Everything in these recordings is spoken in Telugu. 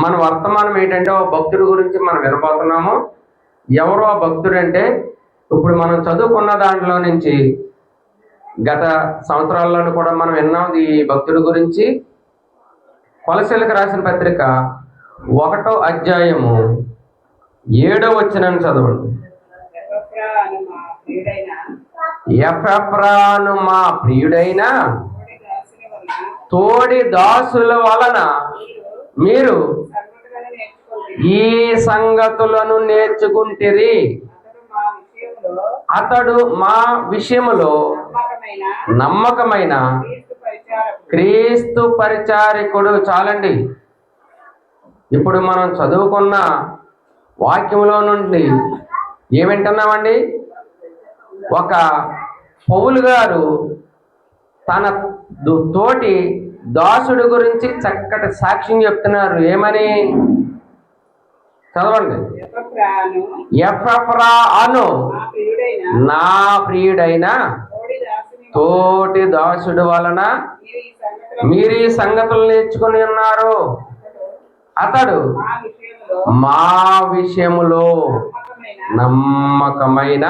మన వర్తమానం ఏంటంటే ఓ భక్తుడి గురించి మనం వినబోతున్నాము. ఎవరో ఆ భక్తుడు అంటే ఇప్పుడు మనం చదువుకున్న దాంట్లో నుంచి గత సంవత్సరాల్లోనూ కూడా మనం విన్నాం ఈ భక్తుడి గురించి. కొలసీలకు రాసిన పత్రిక 1వ అధ్యాయము 7వ వచనాన్ని చదవండి. ఎఫ్రాను మా ప్రియుడైన తోడి దాసుల వలన మీరు ఈ సంగతులను నేర్చుకుంటిరి. అతడు మా విషయములో నమ్మకమైన క్రీస్తు పరిచారకుడు. చాలండి. ఇప్పుడు మనం చదువుకున్న వాక్యంలో నుండి ఏమింటున్నామండి? ఒక పౌలు గారు తన తోటి దాసుడు గురించి చక్కటి సాక్ష్యం చెప్తున్నారు. ఏమని? చదవండి. ఎఫ్రాను నా ప్రియుడైన తోటి దాసుడు వలన మీరు ఈ సంగతులు నేర్చుకుని ఉన్నారు. అతడు మా విషయములో నమ్మకమైన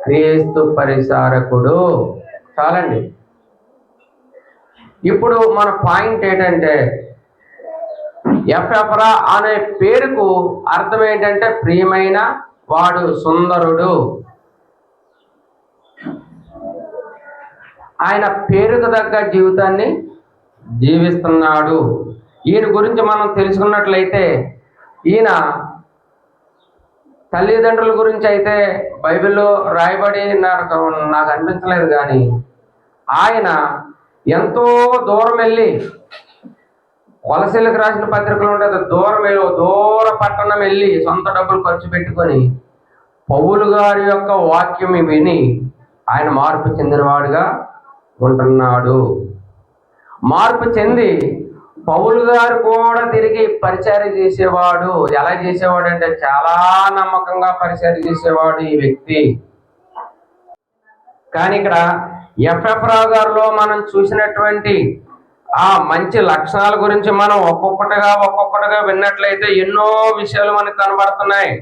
క్రీస్తు పరిచారకుడు. చాలండి. ఇప్పుడు మన పాయింట్ ఏంటంటే ఎఫ్రా అనే పేరుకు అర్థం ఏంటంటే ప్రియమైన వాడు, సుందరుడు. ఆయన పేరుకు తగ్గ జీవితాన్ని జీవిస్తున్నాడు. ఈయన గురించి మనం తెలుసుకున్నట్లయితే ఈయన తల్లిదండ్రుల గురించి అయితే బైబిల్లో రాయబడి నాకు అనిపించలేదు. కానీ ఆయన ఎంతో దూరం వెళ్ళి, కొలసీలకు రాసిన పత్రికలు ఉంటుంది, దూర పట్టణం వెళ్ళి సొంత డబ్బులు ఖర్చు పెట్టుకొని పౌలు గారి యొక్క వాక్యం విని ఆయన మార్పు చెందినవాడుగా ఉంటున్నాడు. మార్పు చెంది పౌలు గారు కూడా తిరిగి పరిచర్య చేసేవాడు. ఎలా చేసేవాడు అంటే చాలా నమ్మకంగా పరిచర్య చేసేవాడు ఈ వ్యక్తి. కానీ ఇక్కడ ఎఫ్రా గారిలో మనం చూసినటువంటి ఆ మంచి లక్షణాల గురించి మనం ఒక్కొక్కటిగా విన్నట్లయితే ఎన్నో విషయాలు మనకు కనబడుతున్నాయి.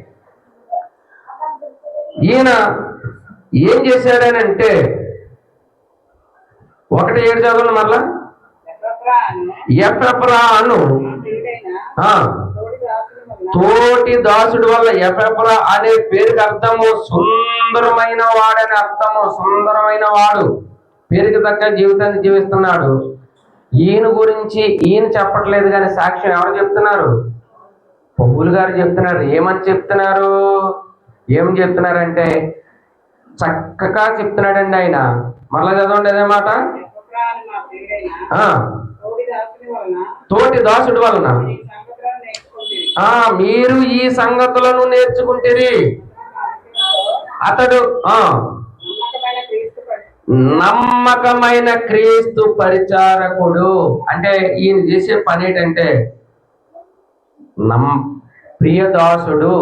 ఈయన ఏం చేశాడనంటే 1:7 చదవండి మరలా. ఎఫ్రాను తోటి దాసుడు వల్ల ఎఫ్రా అనే పేరుకి అర్థము సుందరమైన వాడని అర్థము. సుందరమైన వాడు, పేరుకి తగ్గ జీవితాన్ని జీవిస్తున్నాడు. ఈయన గురించి ఈయన చెప్పట్లేదు కానీ సాక్ష్యం ఎవరు చెప్తున్నారు? పౌలు గారు చెప్తున్నారు. ఏమని చెప్తున్నారు? ఏం చెప్తున్నారంటే చక్కగా చెప్తున్నాడండి ఆయన. మళ్ళా చదవండి అదే మాట. తోటి దాసుడు వలన మీరు ఈ సంగతులను నేర్చుకుంటారు. అతడు నమ్మకమైన క్రీస్తు పరిచారకుడు. అంటే ఈయన చేసే పని ఏంటంటే ప్రియదాసుడు.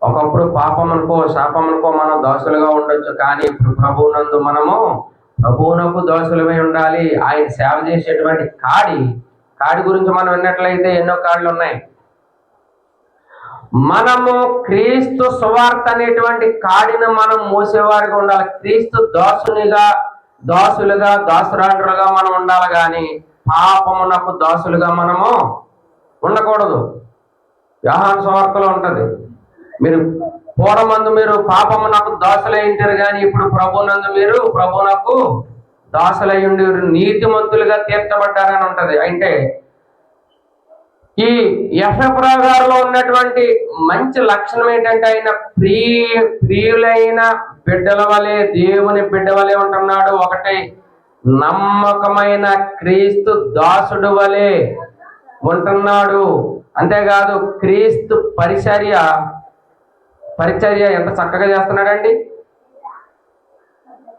ఒకప్పుడు పాపమనుకో శాపమనుకో మనం దాసులుగా ఉండొచ్చు. కానీ ఇప్పుడు ప్రభువునందు మనము ప్రభువునకు దాసులమై ఉండాలి. ఆయన సేవ చేసేటువంటి కాడి గురించి మనం విన్నట్లయితే ఎన్నో కాళ్ళు ఉన్నాయి. మనము క్రీస్తు సువార్త అనేటువంటి కాడిని మనం మోసేవారిగా ఉండాలి. క్రీస్తు దాసులుగా దాసురాండ్రులుగా మనం ఉండాలి. కానీ పాపమునకు దాసులుగా మనము ఉండకూడదు. యోహాను సువార్తలో ఉంటది, మీరు పూర్వమందు మీరు పాపమునకు దాసులై ఉంటారు, కానీ ఇప్పుడు ప్రభునందు మీరు ప్రభునకు దాసులై ఉండి నీతిమంతులుగా తీర్చబడ్డారని ఉంటది. అంటే ఈ ఎఫ్రా గారిలో ఉన్నటువంటి మంచి లక్షణం ఏంటంటే ఆయన ప్రియులైన బిడ్డల వలె, దేవుని బిడ్డ వలె ఉంటున్నాడు. ఒకటి, నమ్మకమైన క్రీస్తు దాసుడు వలె ఉంటున్నాడు. అంతేకాదు క్రీస్తు పరిచర్య ఎంత చక్కగా చేస్తున్నాడండి.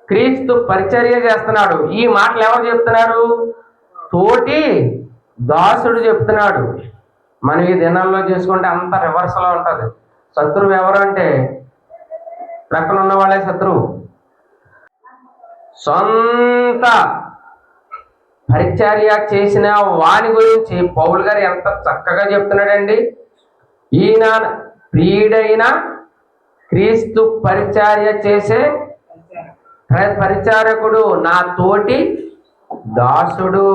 క్రీస్తు పరిచర్య చేస్తున్నాడు. ఈ మాటలు ఎవరు చెప్తున్నారు? తోటి దాసుడు చెప్తున్నాడు. మనం ఈ దినాల్లో చేసుకుంటే అంత రివర్స్లో ఉంటుంది. శత్రువు ఎవరు అంటే ప్రక్కన ఉన్న వాళ్ళే శత్రువు. సొంత పరిచర్య చేసిన వాని గురించి పౌలు గారు ఎంత చక్కగా చెప్తున్నాడండి. ఈయన ప్రియుడైన క్రీస్తు పరిచర్య చేసే పరిచారకుడు, నా తోటి దాసుడు.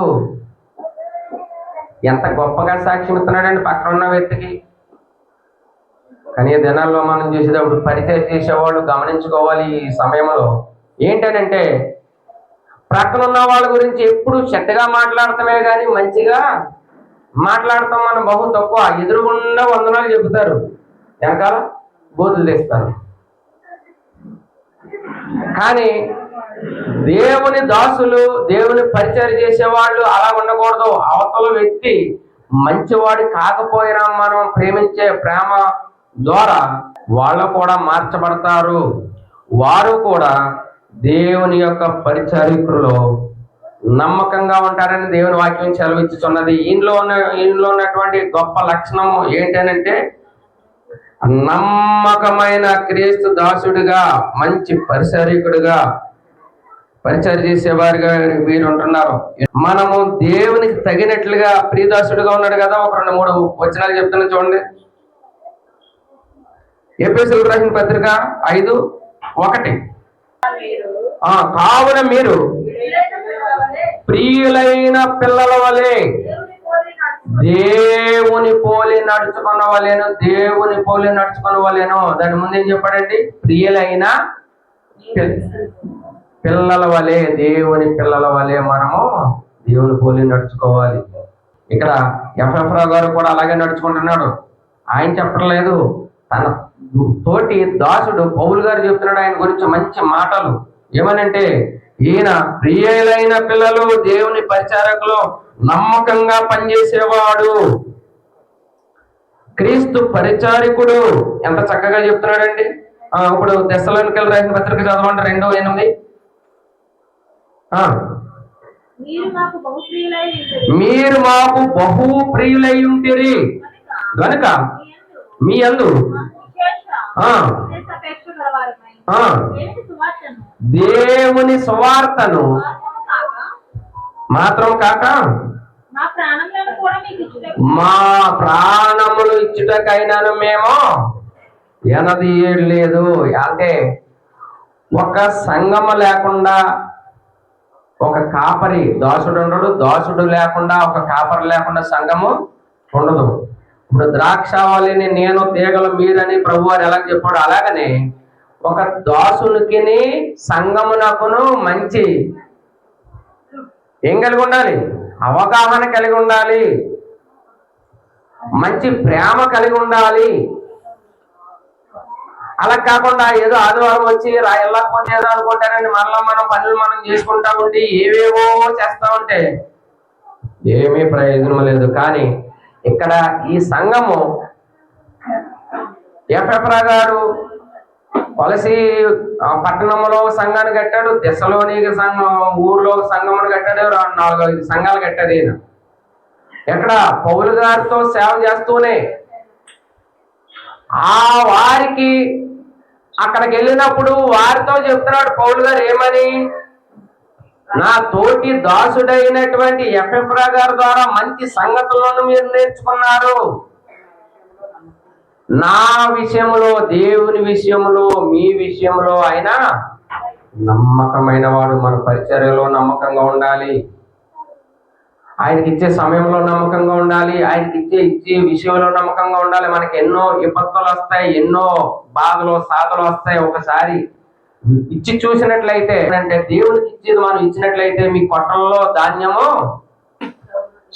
ఎంత గొప్పగా సాక్ష్యం ఇస్తున్నాడండి పక్కన ఉన్న వ్యక్తికి. కానీ ఈ దినాల్లో మనం చేసేటప్పుడు పరిచయం చేసేవాళ్ళు గమనించుకోవాలి ఈ సమయంలో ఏంటనంటే, ప్రక్కన ఉన్న వాళ్ళ గురించి ఎప్పుడు చెడ్డగా మాట్లాడతామే కానీ మంచిగా మాట్లాడతాం మనం బహు తక్కువ. ఎదురుగుండా వందనాలు చెబుతారు, వెనకాల గోతులు తీస్తారు. కానీ దేవుని దాసులు, దేవుని పరిచయం చేసేవాళ్ళు అలా ఉండకూడదు. అవతల వ్యక్తి మంచివాడు కాకపోయినా మనం ప్రేమించే ప్రేమ ద్వారా వాళ్ళు కూడా మార్చబడతారు. వారు కూడా దేవుని యొక్క పరిచారకుల్లో నమ్మకంగా ఉంటారని దేవుని వాక్యం సెలవిచ్చుచున్నది. ఈయనలో ఉన్నటువంటి గొప్ప లక్షణం ఏంటనంటే, నమ్మకమైన క్రీస్తు దాసుడిగా, మంచి పరిచారకుడిగా, పరిచయం చేసేవారిగా వీరు ఉంటున్నారు. మనము దేవునికి తగినట్లుగా ప్రియదాసుడిగా ఉన్నాడు కదా. ఒక 2-3 వచనాలు చెప్తున్నా చూడండి. ఎఫెసీయులకు రాసిన పత్రిక 5:1. కావున మీరు ప్రియులైన పిల్లల వలె దేవుని పోలి నడుచుకొనవలెను. దేవుని పోలి నడుచుకొనవలెను. దాని ముందు ఏం చెప్పాడండి? ప్రియులైన పిల్లల వలె, దేవుని పిల్లల వలె మనము దేవుని పోలి నడుచుకోవాలి. ఇక్కడ ఎఫ్ఎఫ్రావు గారు కూడా అలాగే నడుచుకుంటున్నాడు. ఆయన చెప్పట్లేదు, తన తోటి దాసుడు పౌలు గారు చెప్తున్నాడు ఆయన గురించి మంచి మాటలు. ఏమనంటే, ఈయన ప్రియులైన పిల్లలు, దేవుని పరిచారకులు, నమ్మకంగా పనిచేసేవాడు, క్రీస్తు పరిచారకుడు. ఎంత చక్కగా చెప్తున్నాడండి. ఇప్పుడు తెస్సలోనికీయులకు రాసిన పత్రిక చదవండి 2:8. మీరు మాకు బహు ప్రియులై ఉంటిరి గనుక మీ యందు దేవుని సువార్తను మాత్రం కాక మా ప్రాణములు ఇచ్చుటకైనాను మేము ఎనదీయలేదు. అంటే ఒక సంఘము లేకుండా ఒక కాపరి దాసుడు ఉండడు, దాసుడు లేకుండా ఒక కాపరి లేకుండా సంఘము ఉండదు. ఇప్పుడు ద్రాక్షావళిని నేను, తీగలు మీరని ప్రభువారు ఎలా చెప్పాడు, అలాగనే ఒక దాసునికి సంఘమునకును మంచి ఏం కలిగి ఉండాలి? అవగాహన కలిగి ఉండాలి, మంచి ప్రేమ కలిగి ఉండాలి. అలా కాకుండా ఏదో ఆదివారం వచ్చి వెళ్ళకపోతే ఏదో అనుకుంటారని మరలా మనం పనులు మనం చేసుకుంటా ఉండి ఏవేవో చేస్తా ఉంటే ఏమీ ప్రయోజనం లేదు. కానీ ఇక్కడ ఈ సంఘము ఎఫ్ఎఫ్రా గారు వలసి పట్టణంలో సంఘాన్ని కట్టాడు, తెస్సలోనిక సంఘం ఊర్లో సంఘమును కట్టాడు, 4-5 సంఘాలు కట్టాడు ఈయన. ఎక్కడ పౌలు గారితో సేవ చేస్తూనే ఆ వారికి అక్కడికి వెళ్ళినప్పుడు వారితో చెప్తున్నాడు పౌలు గారు ఏమని, నా తోటి దాసుడైనటువంటి ఎఫ్ఎఫ్రా గారి ద్వారా మంచి సంగతులను మీరు నేర్చుకున్నారు. నా విషయంలో, దేవుని విషయంలో, మీ విషయంలో ఆయన నమ్మకమైన వాడు. మన పరిచర్యలో నమ్మకంగా ఉండాలి, ఆయనకి ఇచ్చే సమయంలో నమ్మకంగా ఉండాలి, ఆయనకి ఇచ్చే విషయంలో నమ్మకంగా ఉండాలి. మనకి ఎన్నో విపత్తులు వస్తాయి, ఎన్నో బాధలు సాధలు వస్తాయి. ఒకసారి ఇచ్చి చూసినట్లయితే, అంటే దేవునికి ఇచ్చేది మనం ఇచ్చినట్లయితే మీ కొట్టల్లో ధాన్యము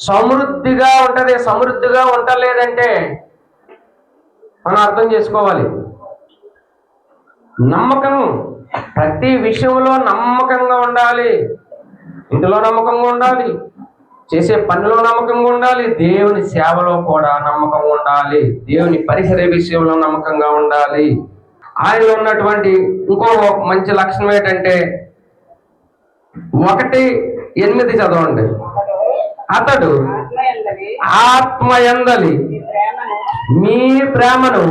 సమృద్ధిగా ఉంటది. సమృద్ధిగా ఉండలేదంటే మనం అర్థం చేసుకోవాలి. నమ్మకం ప్రతి విషయంలో నమ్మకంగా ఉండాలి. ఇంటిలో నమ్మకంగా ఉండాలి, చేసే పనిలో నమ్మకంగా ఉండాలి, దేవుని సేవలో కూడా నమ్మకంగా ఉండాలి, దేవుని పరిసర విషయంలో నమ్మకంగా ఉండాలి. ఆయనలో ఉన్నటువంటి ఇంకో మంచి లక్షణం ఏంటంటే 1:8 చదవండి. అతడు ఆత్మయందలి మీ ప్రేమను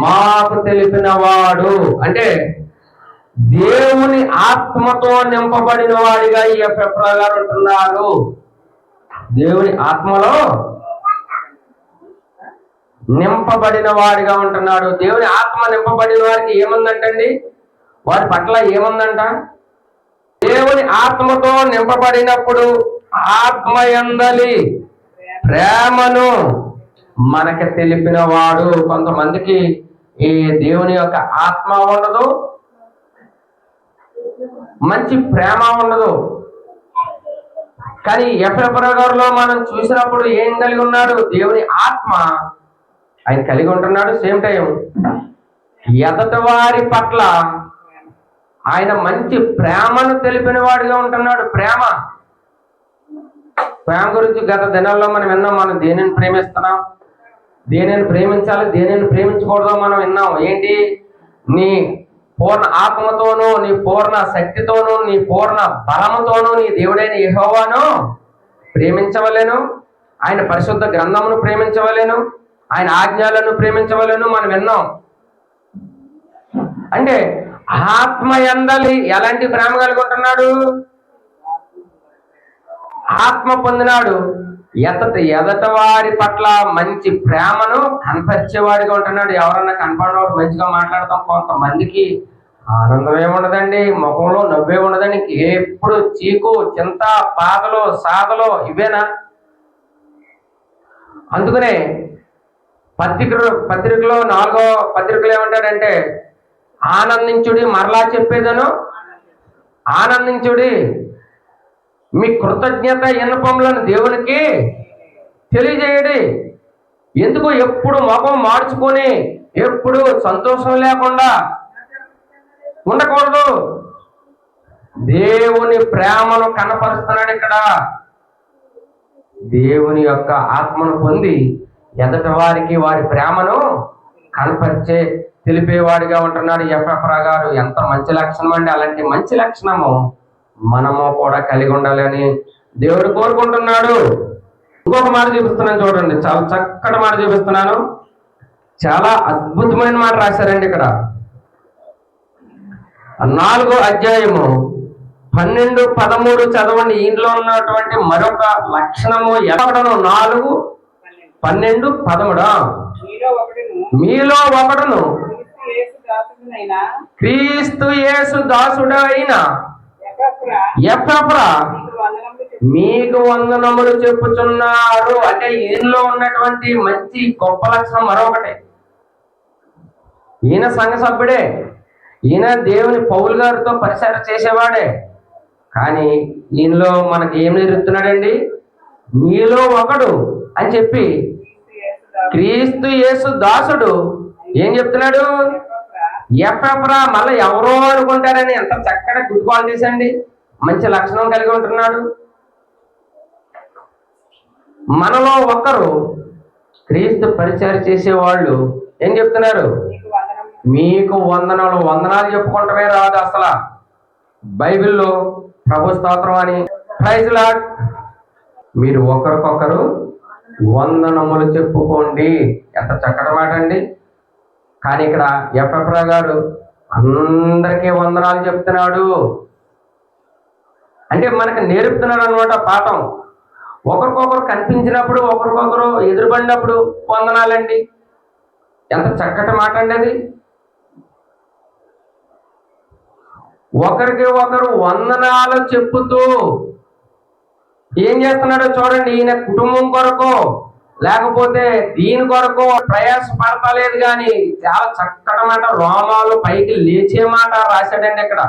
మాకు తెలిపినవాడు. అంటే దేవుని ఆత్మతో నింపబడిన వాడిగా ఈ ఎఫ్రా గారు ఉంటున్నారు. దేవుని ఆత్మలో నింపబడిన వాడిగా ఉంటున్నాడు. దేవుని ఆత్మ నింపబడిన వారికి ఏముందంటండి? వారి పట్ల ఏముందంట? దేవుని ఆత్మతో నింపబడినప్పుడు ఆత్మయందలి ప్రేమను మనకి తెలిపిన వాడు. కొంతమందికి ఈ దేవుని యొక్క ఆత్మ ఉండదు, మంచి ప్రేమ ఉండదు. కానీ ఎఫ్రా గారిలో మనం చూసినప్పుడు ఏం కలిగి ఉన్నాడు? దేవుని ఆత్మ ఆయన కలిగి ఉంటున్నాడు. సేమ్ టైం ఎదటి వారి పట్ల ఆయన మంచి ప్రేమను తెలిపిన వాడిగా ఉంటున్నాడు. ప్రేమ గురించి గత దినాల్లో మనం విన్నాం. మనం దేనిని ప్రేమిస్తున్నాం, దేనిని ప్రేమించాలి, దేనిని ప్రేమించకూడదో మనం విన్నాం. ఏంటి? నీ పూర్ణ ఆత్మతోనూ, నీ పూర్ణ శక్తితోనూ, నీ పూర్ణ బలముతోనూ నీ దేవుడైన యెహోవాను ప్రేమించవలెను, ఆయన పరిశుద్ధ గ్రంథమును ప్రేమించవలెను, ఆయన ఆజ్ఞలను ప్రేమించవలెను మనం విన్నాం. అంటే ఆత్మయందలి ఎలాంటి ప్రేమ కలిగి ఉంటున్నాడు? ఆత్మ పొందినాడు. ఎదట వారి పట్ల మంచి ప్రేమను కనపరిచేవాడిగా ఉంటున్నాడు. ఎవరన్నా కనపడినవాడు మంచిగా మాట్లాడతాం. కొంతమందికి ఆనందం ఏముండదండి, ముఖంలో నవ్వే ఉండదండి. ఎప్పుడు చీకు, చింత, బాధలు, సాధలు ఇవేనా? అందుకనే పత్రికలో 4వ పత్రికలో ఏమంటాడంటే, ఆనందించుడి, మరలా చెప్పేదను ఆనందించుడి, మీ కృతజ్ఞత విన్నపములను దేవునికి తెలియజేయడి. ఎందుకు ఎప్పుడు ముఖం మార్చుకొని ఎప్పుడు సంతోషం లేకుండా ఉండకూడదు. దేవుని ప్రేమను కనపరుస్తున్నాడు ఇక్కడ. దేవుని యొక్క ఆత్మను పొంది ఎదటి వారికి వారి ప్రేమను కనపరిచే తెలిపేవాడిగా ఉంటున్నాడు ఎఫ్రా గారు. ఎంత మంచి లక్షణం అండి! అలాంటి మంచి లక్షణము మనము కూడా కలిగి ఉండాలని దేవుడు కోరుకుంటున్నాడు. ఇంకొక మాట చూపిస్తున్నాను చూడండి, చాలా చక్కటి మాట చూపిస్తున్నాను. చాలా అద్భుతమైన మాట రాశారండి ఇక్కడ. 4వ అధ్యాయము 12, 13 చదవండి. ఇంట్లో ఉన్నటువంటి మరొక లక్షణము ఎక్కడను 4, 12, 13 మీలో ఒకడును క్రీస్తు యేసు దాసుడైన ఎఫ్రా మీకు వందనములు చెప్పుచున్నారు. అంటే ఈయనలో ఉన్నటువంటి మంచి గొప్ప లక్షణం మరొకటి. ఈయన సంఘ సభ్యుడే, ఈయన దేవుని పౌలు గారితో పరిచయం చేసేవాడే. కానీ ఈయనలో మనకి ఏం నేర్పుతున్నాడండి? మీలో ఒకడు అని చెప్పి క్రీస్తు యేసు దాసుడు ఏం చెప్తున్నాడు? ఎఫ్రా. మళ్ళీ ఎవరో అనుకుంటారని ఎంత చక్కగా గుడ్ క్వాలిటీస్ అండి, మంచి లక్షణం కలిగి ఉంటున్నాడు. మనలో ఒకరు క్రీస్తు పరిచయం చేసేవాళ్ళు ఏం చెప్తున్నారు? మీకు వందనాలు. వందనాలు చెప్పుకుంటమే రాదు అసలు. బైబిల్లో ప్రభు స్తోత్రం అని, ప్రైజ్ లార్డ్, మీరు ఒకరికొకరు వందనములు చెప్పుకోండి. ఎంత చక్కటి మాట అండి. కానీ ఇక్కడ ఎఫ్రా గారు అందరికీ వందనాలు చెప్తున్నాడు. అంటే మనకు నేర్పుతున్నాడు అనమాట పాఠం. ఒకరికొకరు కనిపించినప్పుడు, ఒకరికొకరు ఎదురుపడినప్పుడు వందనాలండి. ఎంత చక్కటి మాట అండి అది. ఒకరికి ఒకరు వందనాలు చెప్పుతూ ఏం చేస్తున్నాడో చూడండి. ఈయన కుటుంబం కొరకు లేకపోతే దీని కొరకు ప్రయాస పడతలేదు, కానీ చాలా చక్కటి మాట, రోమాలు పైకి లేచే మాట రాశాడండి ఇక్కడ.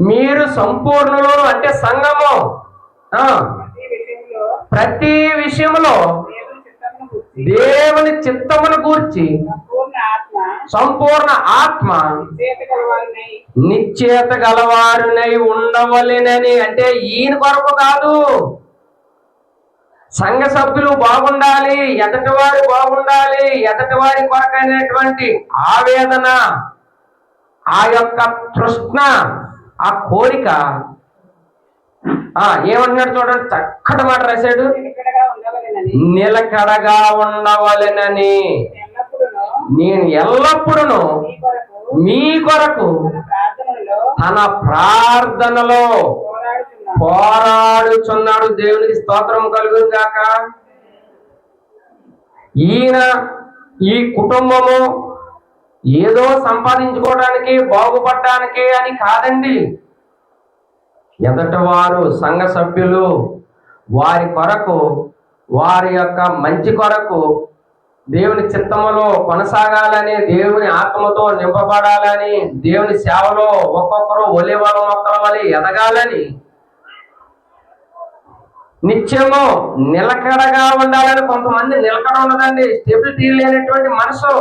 మీరు సంపూర్ణులు అంటే సంఘము ప్రతి విషయంలో దేవుని చిత్తమును గూర్చి సంపూర్ణ ఆత్మ నిశ్చేత గలవారునై ఉండవలెనని. అంటే ఈయన కొరకు కాదు, సంఘ సభ్యులు బాగుండాలి, ఎదటి వారు బాగుండాలి, ఎదటి వారి కొరకైనటువంటి ఆవేదన, ఆ యొక్క తృష్ణ, ఆ కోరిక ఏమంటున్నాడు చూడండి, చక్కటి మాట రాశాడు. నిలకడగా ఉండవలెనని నేను ఎల్లప్పుడూ మీ కొరకు ప్రార్థనలో తన ప్రార్థనలో పోరాడుచున్నాను. పోరాడుచున్నాడు. దేవునికి స్తోత్రం కలుగును గాక. ఈయన ఈ కుటుంబము ఏదో సంపాదించుకోవడానికి బాగుపడటానికి అని కాదండి. ఎదటి వారు సంఘ సభ్యులు వారి కొరకు, వారి యొక్క మంచి కొరకు, దేవుని చిత్తములో కొనసాగాలని, దేవుని ఆత్మతో నింపబడాలని, దేవుని సేవలో ఒక్కొక్కరు ఒలివల మొక్కల వలె ఎదగాలని, నిత్యము నిలకడగా ఉండాలని. కొంతమంది నిలకడ ఉండదండి. స్టెబిలిటీ లేనటువంటి మనసు,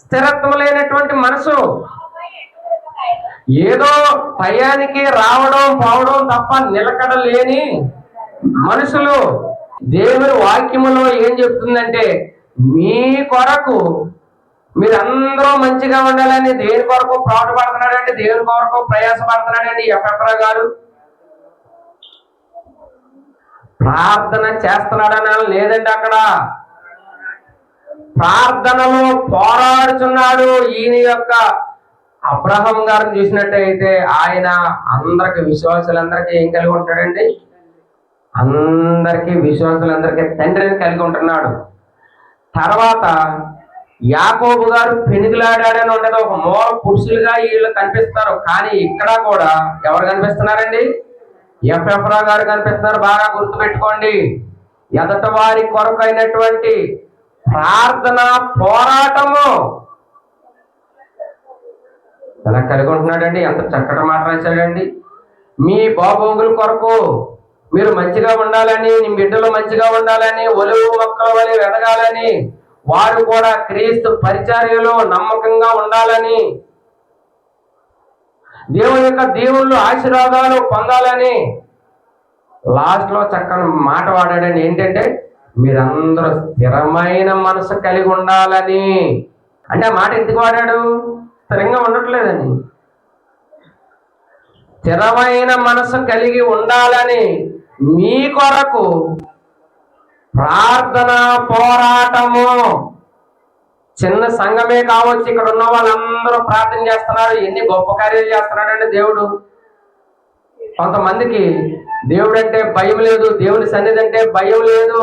స్థిరత్వం లేనటువంటి మనసు, ఏదో టయానికి రావడం పోవడం తప్ప నిలకడ లేని మనుషులు. దేవుని వాక్యములో ఏం చెప్తుందంటే, మీ కొరకు మీరందరూ మంచిగా ఉండాలని దేని కొరకు పాటుపడుతున్నాడండి, దేవుని కొరకు ప్రయాసపడుతున్నాడండి ఎఫ్ఎఫ్రా గారు. ప్రార్థన చేస్తున్నాడని లేదండి, అక్కడ ప్రార్థనలో పోరాడుతున్నాడు. ఈయన యొక్క అబ్రహాం గారిని చూసినట్టయితే ఆయన అందరికి, విశ్వాసులందరికీ ఏం కలిగి ఉంటాడండి? అందరికీ, విశ్వాసులందరికీ తండ్రిని కలిగి ఉంటున్నాడు. తర్వాత యాకోబు గారు పెనుగులాడాడని ఉండదు, ఒక మూల పురుషులుగా వీళ్ళు కనిపిస్తారు. కానీ ఇక్కడ కూడా ఎవరు కనిపిస్తున్నారండి? ఎఫ్ఎఫ్రా గారు కనిపిస్తున్నారు. బాగా గుర్తుపెట్టుకోండి. ఎదట వారి కొరకు అయినటువంటి ప్రార్థన పోరాటము ఎలా కలిగి ఉంటున్నాడండి. ఎంత చక్కటి మాట రాశాడండి. మీ బాబోగుల కొరకు మీరు మంచిగా ఉండాలని, నీ బిడ్డలు మంచిగా ఉండాలని, ఒలువు మొక్కల వలె ఎదగాలని, వారు కూడా క్రీస్తు పరిచర్యలో నమ్మకంగా ఉండాలని, దేవుని యొక్క దేవుళ్ళు ఆశీర్వాదాలు పొందాలని లాస్ట్ లో చక్కని మాట వాడాడని. ఏంటంటే, మీరందరూ స్థిరమైన మనసు కలిగి ఉండాలని. అంటే ఆ మాట ఎందుకు వాడాడు? స్థిరంగా ఉండట్లేదని, స్థిరమైన మనసు కలిగి ఉండాలని మీ కొరకు ప్రార్థన పోరాటము. చిన్న సంఘమే కావచ్చు, ఇక్కడ ఉన్న వాళ్ళందరూ ప్రార్థన చేస్తున్నారు. ఎన్ని గొప్ప కార్యాలు చేస్తున్నాడండి దేవుడు. కొంతమందికి దేవుడు అంటే భయం లేదు, దేవుని సన్నిధి అంటే భయం లేదు.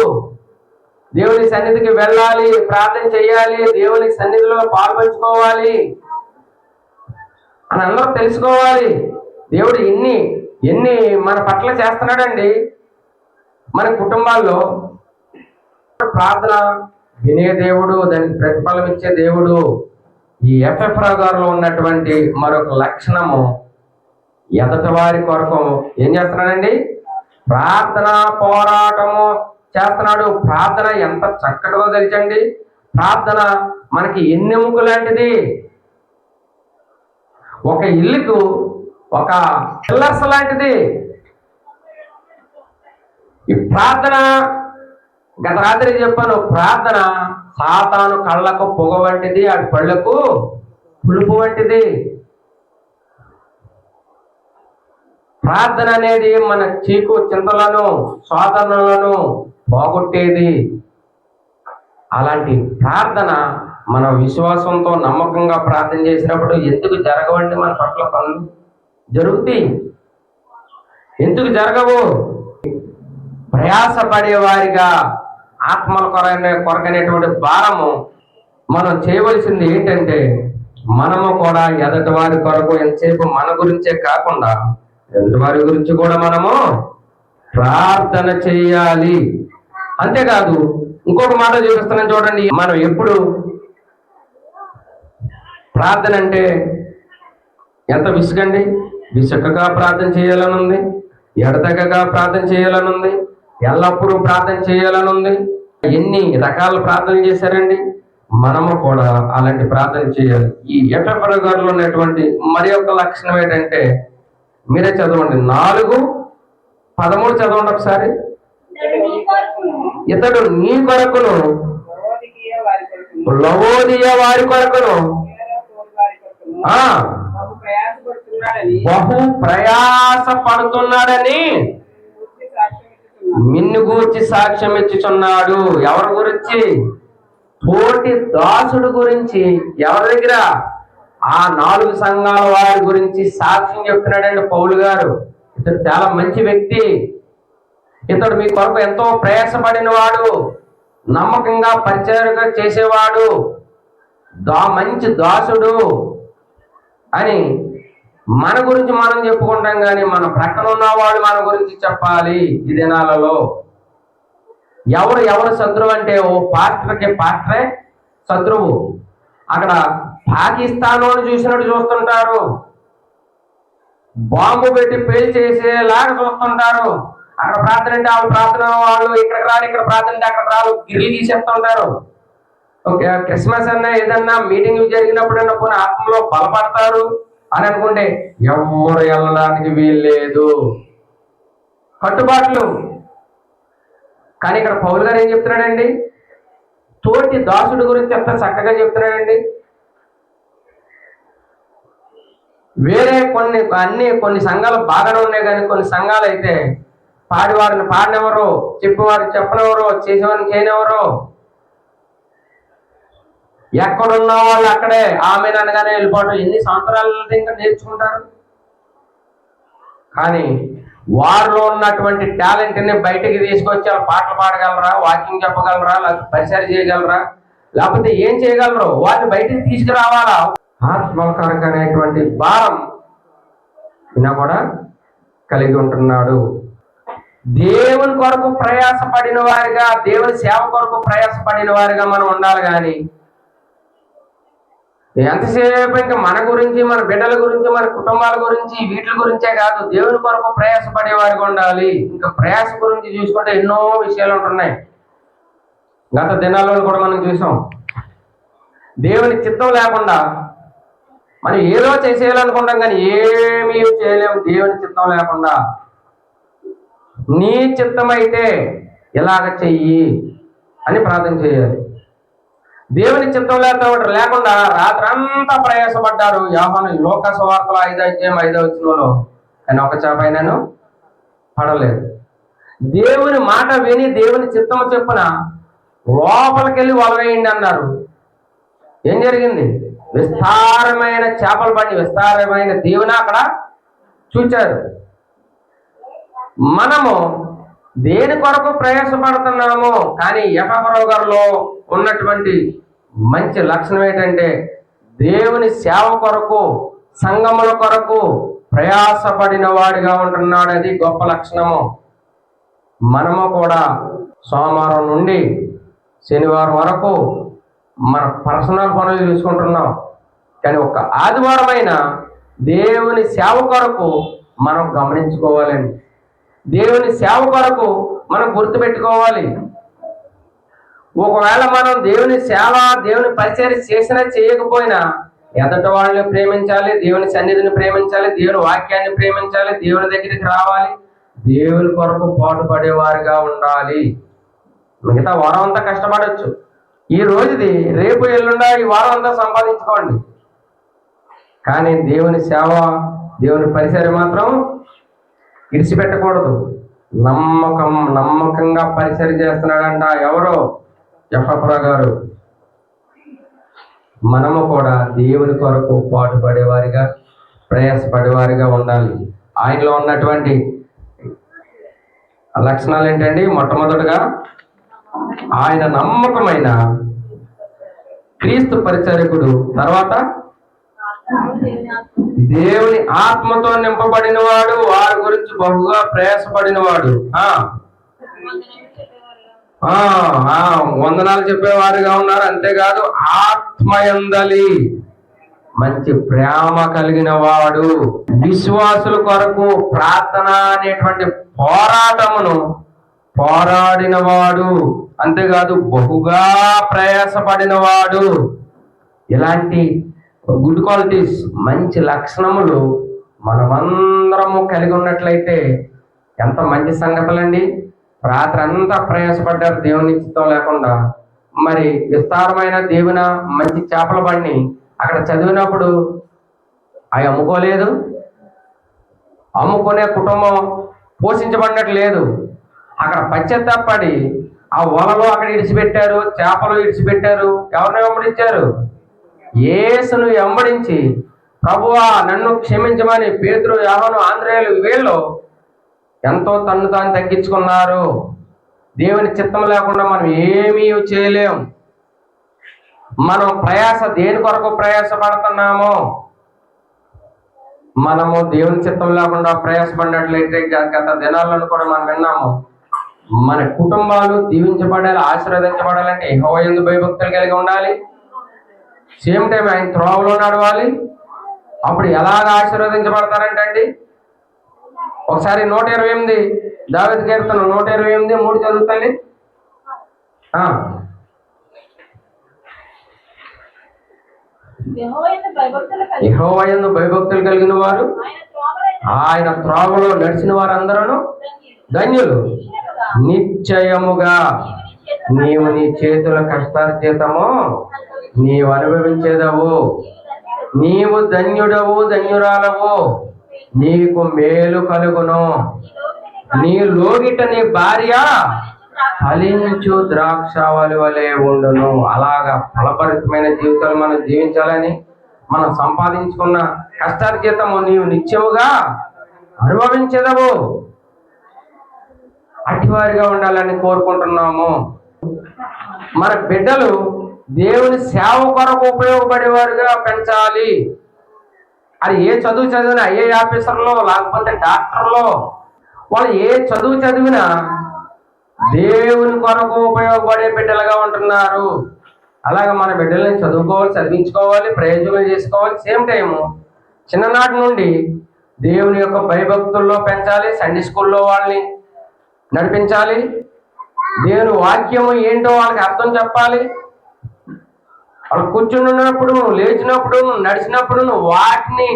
దేవుని సన్నిధికి వెళ్ళాలి, ప్రార్థన చేయాలి, దేవుని సన్నిధిలో పాల్పంచుకోవాలి అని అందరూ తెలుసుకోవాలి. దేవుడు ఎన్ని మన పట్ల చేస్తున్నాడండి. మన కుటుంబాల్లో ప్రార్థన వినే దేవుడు, దానికి ప్రతిఫలం ఇచ్చే దేవుడు. ఈ ఎఫ్ఎఫ్రా గారిలో ఉన్నటువంటి మరొక లక్షణము, ఎదటి వారి కొరకు ఏం చేస్తున్నాడండి? ప్రార్థన పోరాటము చేస్తున్నాడు. ప్రార్థన ఎంత చక్కటిదో తెలుసండి. ప్రార్థన మనకి ఎన్నెముక లాంటిది. ఒక ఇల్లుకు ఒక పిల్లర్స్ లాంటిది ఈ ప్రార్థన. గత రాత్రి చెప్పాను, ప్రార్థన సాతాను కళ్ళకు పొగ వంటిది, ఆ పళ్ళకు పులుపు వంటిది. ప్రార్థన అనేది మన చీకు చింతలను, శోధనలను పోగొట్టేది. అలాంటి ప్రార్థన మన విశ్వాసంతో నమ్మకంగా ప్రార్థన చేసినప్పుడు ఎందుకు జరగవండి? మన పట్ల పనులు జరుగుతాయి. ఎందుకు జరగవు? ప్రయాసపడేవారిగా ఆత్మల కొరకనేటువంటి భారము మనం చేయవలసింది ఏంటంటే, మనము కూడా ఎదటి వారి కొరకు ఎంతసేపు మన గురించే కాకుండా ఎదటి వారి గురించి కూడా మనము ప్రార్థన చేయాలి. అంతేకాదు, ఇంకొక మాట చూపిస్తున్నాను చూడండి. మనం ఎప్పుడు ప్రార్థన అంటే ఎంత విసుగండి. విసుకగా ప్రార్థన చేయాలని ఉంది, ఎడతెగగా ప్రార్థన చేయాలని ఉంది, ఎల్లప్పుడూ ప్రార్థన చేయాలని ఉంది. ఎన్ని రకాల ప్రార్థన చేశారండి. మనము కూడా అలాంటి ప్రార్థన చేయాలి. ఈ ఎఫ్ఎఫ్రా గారిలో ఉన్నటువంటి మరి ఒక లక్షణం ఏంటంటే, మీరే చదవండి, 4:13 చదవండి ఒకసారి. ఇతడు నీ కొరకును లవోదియ వారి కొరకును బహు ప్రయాస పడుతున్నాడని నిన్ను గూర్చి సాక్ష్యం ఇచ్చుచున్నాడు. ఎవరి గురించి? తోటి దాసుడు గురించి. ఎవరి దగ్గర? ఆ 4 సంఘాల వారి గురించి సాక్ష్యం చెప్తున్నాడండి పౌలు గారు. ఇతడు చాలా మంచి వ్యక్తి, ఇతడు మీ కొరకు ఎంతో ప్రయాసపడిన వాడు, నమ్మకంగా పరిచర్య చేసేవాడు, మంచి దాసుడు అని మన గురించి మనం చెప్పుకుంటాం, కానీ మన ప్రక్కన ఉన్నవాడు మన గురించి చెప్పాలి. ఈ దినాలలో ఎవరు శత్రువు అంటే, ఓ పాస్టర్కి పాస్టరే శత్రువు. అక్కడ పాకిస్తాన్ చూసినట్టు చూస్తుంటారు, బాంబు పెట్టి పేల్ చేసేలాగా చూస్తుంటారు. అక్కడ ప్రార్థన అంటే వాళ్ళు ప్రార్థన, వాళ్ళు ఇక్కడికి రాలి, ఇక్కడ ప్రార్థన అంటే అక్కడ రాలు, గిర్లు తీసేస్తుంటారు. ఓకే, క్రిస్మస్ అన్నా ఏదన్నా మీటింగ్ జరిగినప్పుడన్నా పోనీ ఆత్మలో బలపడతారు అని అనుకుంటే ఎవరు వెళ్ళడానికి వీల్లేదు, కట్టుబాట్లు. కానీ ఇక్కడ పౌలు గారు ఏం చెప్తున్నాడండి, తోటి దాసుడి గురించి ఎంత చక్కగా చెప్తున్నాడండి. వేరే కొన్ని సంఘాలు బాగానే ఉన్నాయి, కానీ కొన్ని సంఘాలు అయితే పాడివారిని పాడినెవరో, చెప్పేవారిని చెప్పనెవరో, చేసేవారిని చేయనెవరో, ఎక్కడున్న వాళ్ళు అక్కడే ఆమె అనగానే వెళ్ళిపోవడం. ఎన్ని సంవత్సరాల ఇంకా నేర్చుకుంటారు. కానీ వారిలో ఉన్నటువంటి టాలెంట్ని బయటికి తీసుకొచ్చి వాళ్ళు పాటలు పాడగలరా, వాకింగ్ చెప్పగలరా, లేకపోతే పరిచయం చేయగలరా, లేకపోతే ఏం చేయగలరు, వాటిని బయటికి తీసుకురావాలా. ఆత్మకరక అనేటువంటి భారం ఈయన కూడా కలిగి ఉంటున్నాడు. దేవుని కొరకు ప్రయాసపడిన వారిగా, దేవుని సేవ కొరకు ప్రయాసపడిన వారిగా మనం ఉండాలి. కానీ ఎంతసేపు ఇంకా మన గురించి, మన బిడ్డల గురించి, మన కుటుంబాల గురించి, వీటి గురించే కాదు, దేవుని కొరకు ప్రయాసపడేవారిగా ఉండాలి. ఇంకా ప్రయాస గురించి చూసుకుంటే ఎన్నో విషయాలు ఉంటున్నాయి. గత దినాల్లో కూడా మనం చూసాం, దేవుని చిత్తం లేకుండా మనం ఏదో చేసేయాలనుకుంటాం, కానీ ఏమీ చేయలేము దేవుని చిత్తం లేకుండా. నీ చిత్తం అయితే ఇలాగ చెయ్యి అని ప్రార్థన చేయాలి. దేవుని చిత్తం లేకుండా రాత్రంతా ప్రయాసపడ్డారు యోహాను లోక సువార్తలో 5:5 కానీ ఒక చేపైనను పడలేదు. దేవుని మాట విని దేవుని చిత్తం చెప్పున లోపలికెళ్ళి వలవేయండి అన్నారు. ఏం జరిగింది? విస్తారమైన చేపలు పడి విస్తారమైన దేవుని అక్కడ చూచారు. మనము దేని కొరకు ప్రయాసపడుతున్నాము? కానీ ఎఫెసీయుల గారిలో ఉన్నటువంటి మంచి లక్షణం ఏంటంటే, దేవుని సేవ కొరకు, సంఘముల కొరకు ప్రయాసపడిన వాడిగా ఉంటున్నాడు. అది గొప్ప లక్షణము. మనము కూడా సోమవారం నుండి శనివారం వరకు మన పర్సనల్ పనులు చూసుకుంటున్నాం, కానీ ఒక ఆదివారం అయినా దేవుని సేవ కొరకు మనం గమనించుకోవాలండి. దేవుని సేవ కొరకు మనం గుర్తుపెట్టుకోవాలి. ఒకవేళ మనం దేవుని సేవ, దేవుని పరిచర్య చేసినా చేయకపోయినా ఎదటి వాళ్ళని ప్రేమించాలి, దేవుని సన్నిధిని ప్రేమించాలి, దేవుని వాక్యాన్ని ప్రేమించాలి, దేవుని దగ్గరికి రావాలి, దేవుని కొరకు పాటుపడేవారుగా ఉండాలి. మిగతా వారం అంతా కష్టపడవచ్చు. ఈ రోజుది రేపు ఎల్లుండా ఈ వారం అంతా సంపాదించుకోండి, కానీ దేవుని సేవ, దేవుని పరిచర్య మాత్రం విడిచిపెట్టకూడదు. నమ్మకంగా పరిచర్య చేస్తున్నాడంట ఎవరో ఎఫెసీయుల గారు. మనము కూడా దేవుని కొరకు పాటుపడేవారిగా, ప్రయాసపడేవారిగా ఉండాలి. ఆయనలో ఉన్నటువంటి లక్షణాలు ఏంటండి? మొట్టమొదటిగా ఆయన నమ్మకమైన క్రీస్తు పరిచారకుడు, తర్వాత దేవుని ఆత్మతో నింపబడిన వాడు, వారి గురించి బహుగా ప్రయాసపడిన వాడు, వందనాలు చెప్పేవారుగా ఉన్నారు. అంతేకాదు ఆత్మయందలి మంచి ప్రేమ కలిగిన వాడు, విశ్వాసుల కొరకు ప్రార్థన అనేటువంటి పోరాటమును పోరాడిన వాడు, అంతేకాదు బహుగా ప్రయాసపడిన వాడు. ఇలాంటి గుడ్ క్వాలిటీస్, మంచి లక్షణములు మనమందరము కలిగి ఉన్నట్లయితే ఎంత మంచి సంగతులండి. రాత్రి అంతా ప్రయాసపడ్డారు దేవుని చిత్తం లేకుండా. మరి విస్తారమైన దేవుని మంచి చేపల బండిని అక్కడ చదివినప్పుడు అవి అమ్ముకోలేదు, అమ్ముకునే కుటుంబం పోషించబడినట్టు లేదు. అక్కడ పశ్చాత్తాపడి ఆ వలలో అక్కడ ఇడిచిపెట్టారు, చేపలు ఇడిచిపెట్టారు. ఎవరిని వెంబడించారు? యేసును వెంబడించి ప్రభువా నన్ను క్షమించమని పేతురు, యోహాను, ఆంద్రేయులు వీళ్ళు ఎంతో తన్ను తాను తగ్గించుకున్నారు. దేవుని చిత్తం లేకుండా మనం ఏమీ చేయలేం. మనం దేని కొరకు ప్రయాసపడుతున్నామో, మనము దేవుని చిత్తం లేకుండా ప్రయాసపడినట్లయితే గత దినాలను కూడా మనం విన్నాము, మన కుటుంబాలు దీవించబడాలి, ఆశీర్వదించబడాలంటే యెహోవా యందు భయభక్తులు కలిగి ఉండాలి. సేమ్ టైం ఆయన త్రోవలో నడవాలి. అప్పుడు ఎలాగ ఆశీర్వదించబడతారంటే అండి, ఒకసారి 128 దావీదు కీర్తన 128:3 చదువుతాండి. యెహోవా యందు భయభక్తులు కలిగిన వారు, ఆయన త్రోవలో నడిచిన వారందరూ ధన్యులు. నిశ్చయముగా నీవు నీ చేతుల కష్టార్జితము నీవు అనుభవించేదవు. నీవు ధన్యుడవు, ధన్యురాలవు, నీకు మేలు కలుగును. నీ లోగిట నీ భార్య ఫలించు ద్రాక్షావళి వలె ఉండును. అలాగా ఫలభరితమైన జీవితాలు మనం జీవించాలని, మనం సంపాదించుకున్న కష్టార్జితము నీవు నిత్యముగా అనుభవించదవు. అటివారిగా ఉండాలని కోరుకుంటున్నాము. మన బిడ్డలు దేవుని సేవ కొరకు ఉపయోగపడేవారుగా పెంచాలి. అది ఏ చదువు చదివినా, ఐఏ ఆఫీసర్లో లేకపోతే డాక్టర్లో, వాళ్ళు ఏ చదువు చదివినా దేవుని కొరకు ఉపయోగపడే బిడ్డలుగా ఉంటున్నారు. అలాగే మన బిడ్డల్ని చదువుకోవాలి, చదివించుకోవాలి, ప్రయోజనం చేసుకోవాలి. సేమ్ టైము చిన్ననాటి నుండి దేవుని యొక్క భయభక్తుల్లో పెంచాలి. సండే స్కూల్లో వాళ్ళని నడిపించాలి. దేవుని వాక్యము ఏంటో వాళ్ళకి అర్థం చెప్పాలి. వాళ్ళు కూర్చుని ఉన్నప్పుడు, లేచినప్పుడు, నడిచినప్పుడు వాటిని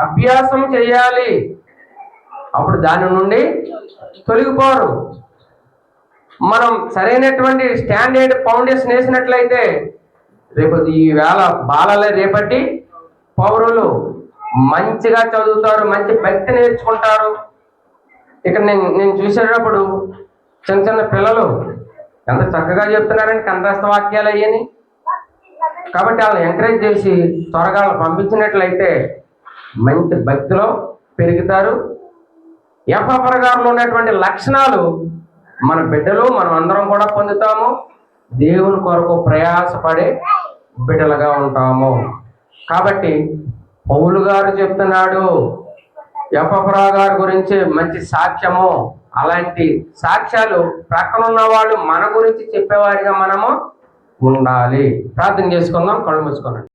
అభ్యాసం చేయాలి. అప్పుడు దాని నుండి తొలగిపోరు. మనం సరైనటువంటి స్టాండర్డ్ ఫౌండేషన్ వేసినట్లయితే రేపు ఈ వేళ బాలలే రేపటి పౌరులు మంచిగా చదువుతారు, మంచి భక్తి నేర్చుకుంటారు. ఇక్కడ నేను చూసేటప్పుడు చిన్న చిన్న పిల్లలు ఎంత చక్కగా చెప్తున్నారని కంఠస్థ వాక్యాలు అయ్యని. కాబట్టి వాళ్ళని ఎంకరేజ్ చేసి త్వరగా పంపించినట్లయితే మంచి భక్తిలో పెరుగుతారు. ఎఫ్ఎఫ్ఆర్ గారిలో ఉన్నటువంటి లక్షణాలు మన బిడ్డలు, మనం అందరం కూడా పొందుతాము. దేవుని కొరకు ప్రయాసపడే బిడ్డలుగా ఉంటాము. కాబట్టి పౌలు గారు చెప్తున్నాడు ఎఫ్ఎఫ్ఆర్ గారి గురించి మంచి సాక్ష్యము. అలాంటి సాక్ష్యాలు ప్రక్కన ఉన్న వాళ్ళు మన గురించి చెప్పేవారిగా మనము ఉండాలి. ప్రార్థన చేసుకుందాం. కళ్ళు మూసుకున్నాం.